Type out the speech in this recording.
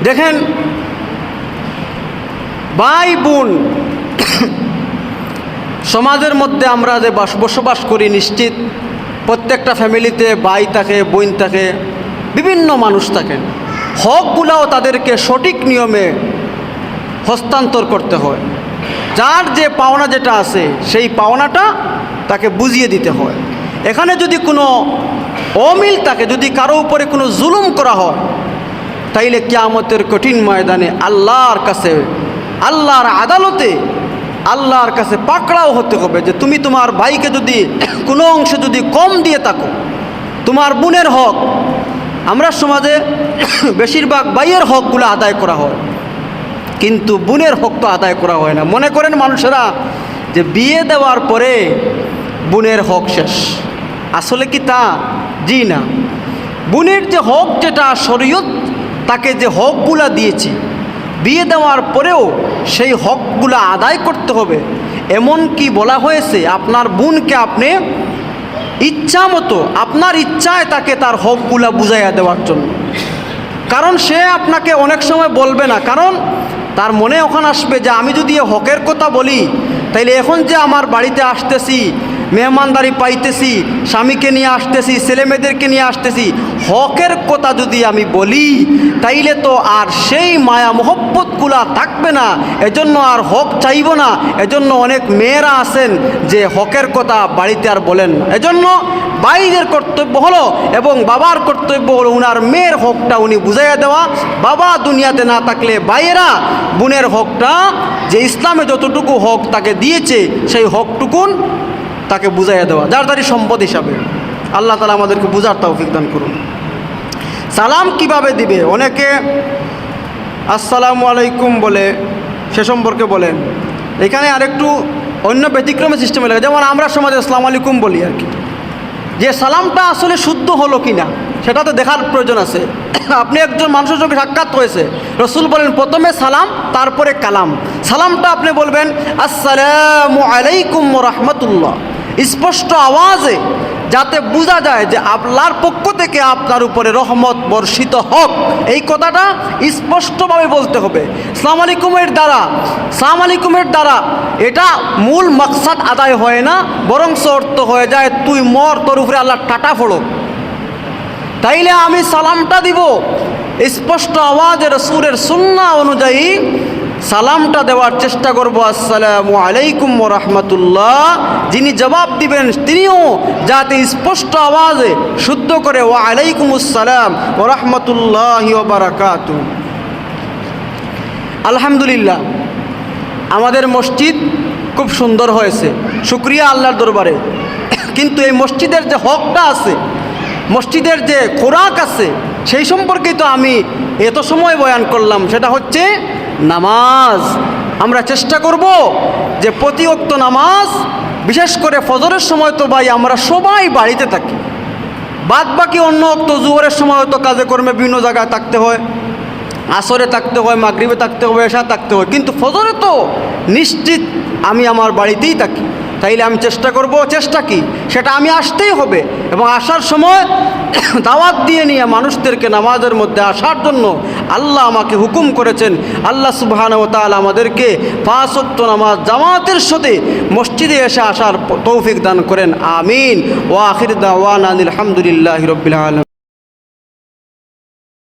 দেখেন ভাই বোন সমাজের মধ্যে আমরা যে বসবাস করি, নিশ্চিত প্রত্যেকটা ফ্যামিলিতে ভাই থাকে, বোন থাকে, বিভিন্ন মানুষ থাকেন। হকগুলাও তাদেরকে সঠিক নিয়মে হস্তান্তর করতে হয়। যার যে পাওনা যেটা আছে সেই পাওনাটা তাকে বুঝিয়ে দিতে হয়। এখানে যদি কোনো অমিল থাকে, যদি কারো উপরে কোনো জুলুম করা হয়, তাইলে কিয়ামতের কঠিন ময়দানে আল্লাহর কাছে, আল্লাহর আদালতে আল্লাহর কাছে পাকড়াও হতে হবে যে তুমি তোমার ভাইকে যদি কোনো অংশে যদি কম দিয়ে থাকো, তোমার বোনের হক, আমরা সমাজে বেশিরভাগ ভাইয়ের হকগুলো আদায় করা হয়, কিন্তু বোনের হক তো আদায় করা হয় না। মনে করেন মানুষেরা যে বিয়ে দেওয়ার পরে বোনের হক শেষ, আসলে কি তা? জি না। বোনের যে হক, যেটা শরীয়ত তাকে যে হকগুলা দিয়েছি, বিয়ে দেওয়ার পরেও সেই হকগুলা আদায় করতে হবে। এমন কি বলা হয়েছে আপনার বোনকে আপনি ইচ্ছা মতো, আপনার ইচ্ছায় তাকে তার হকগুলা বুঝাইয়া দেওয়ার জন্য। কারণ সে আপনাকে অনেক সময় বলবে না, কারণ তার মনে ওখানে আসবে যে আমি যদি হকের কথা বলি, তাইলে এখন যে আমার বাড়িতে আসতেছি, মেহমানদারি পাইতেছি, স্বামীকে নিয়ে আসতেছি, ছেলেমেয়েদেরকে নিয়ে আসতেছি, হকের কথা যদি আমি বলি, তাইলে তো আর সেই মায়া মোহব্বতগুলা থাকবে না, এজন্য আর হক চাইব না। এজন্য অনেক মেয়েরা আছেন যে হকের কথা বাড়িতে আর বলেন না। এজন্য ভাইদের কর্তব্য হলো এবং বাবার কর্তব্য হলো উনার মেয়ের হকটা উনি বুঝাইয়া দেওয়া। বাবা দুনিয়াতে না থাকলে ভাইয়েরা বোনের হকটা, যে ইসলামে যতটুকু হক তাকে দিয়েছে, সেই হকটুকুন তাকে বুঝাইয়া দেওয়া, যার দ্বারি সম্পদ হিসাবে। আল্লাহ তাআলা আমাদেরকে বুঝার তৌফিক দান করুন। সালাম কিভাবে দিবে? অনেকে আসসালামু আলাইকুম বলে সে সম্পর্কে বলেন। এখানে আরেকটু অন্য ব্যতিক্রমে সিস্টেমে লাগে, যেমন আমরা সমাজে আসসালামু আলাইকুম বলি আর কি, যে সালামটা আসলে শুদ্ধ হলো কি না সেটা তো দেখার প্রয়োজন আছে। আপনি একজন মানুষের সঙ্গে সাক্ষাৎ হয়েছে, রসুল বলেন প্রথমে সালাম, তারপরে কালাম। সালামটা আপনি বলবেন আসসালামু আলাইকুম ওয়া রাহমাতুল্লাহ, স্পষ্ট আওয়াজে, যাতে বোঝা যায় যে আল্লাহর পক্ষ থেকে আপনার উপরে রহমত বর্ষিত হোক। এই কথাটা স্পষ্টভাবে বলতে হবে। আসসালামু আলাইকুমের দ্বারা এটা মূল মাকসাদ আদায় হয় না, বরং অর্থ হয়ে যায় তুই মর, তোর উপরে আল্লাহ টাটা ফোড়ক। তাইলে আমি সালামটা দিব স্পষ্ট আওয়াজে, রাসূলের সুন্নাহ অনুযায়ী সালামটা দেওয়ার চেষ্টা করব, আসসালামু আলাইকুম ওয়া রাহমাতুল্লাহ। যিনি জবাব দিবেন তিনিও যাতে স্পষ্ট আওয়াজে শুদ্ধ করে ওয়া আলাইকুমুস সালাম ওয়া রাহমাতুল্লাহি ওয়া বারাকাতুহু। আলহামদুলিল্লাহ, আমাদের মসজিদ খুব সুন্দর হয়েছে, শুকরিয়া আল্লাহর দরবারে। কিন্তু এই মসজিদের যে হকটা আছে, মসজিদের যে খোরাক আছে, সেই সম্পর্কেই তো আমি এত সময় বয়ান করলাম। সেটা হচ্ছে নামাজ। আমরা চেষ্টা করব যে প্রতি ওয়াক্ত নামাজ, বিশেষ করে ফজরের সময় তো ভাই আমরা সবাই বাড়িতে থাকি, বাদ বাকি অন্য ওয়াক্ত জোহরের সময় তো কাজে কর্মে বিভিন্ন জায়গায় থাকতে হয়, আসরে থাকতে হয়, মাগরিবে থাকতে হয়, এশা থাকতে হয়, কিন্তু ফজরে তো নিশ্চিত আমি আমার বাড়িতেই থাকি। তাইলে আমি চেষ্টা করব, চেষ্টা কি সেটা আমি আসতেই হবে, এবং আসার সময় দাওয়াত দিয়ে নিয়ে মানুষদেরকে নামাজের মধ্যে আসার জন্য আল্লাহ আমাকে হুকুম করেছেন। আল্লাহ সুবহানাহু ওয়া তাআলা আমাদেরকে 5 ওয়াক্ত নামাজ জামাতের সাথে মসজিদে এসে আসার তৌফিক দান করেন। আমিন। ওয়া আখির দাওয়ানা আলহামদুলিল্লাহি রাব্বিল আলামিন।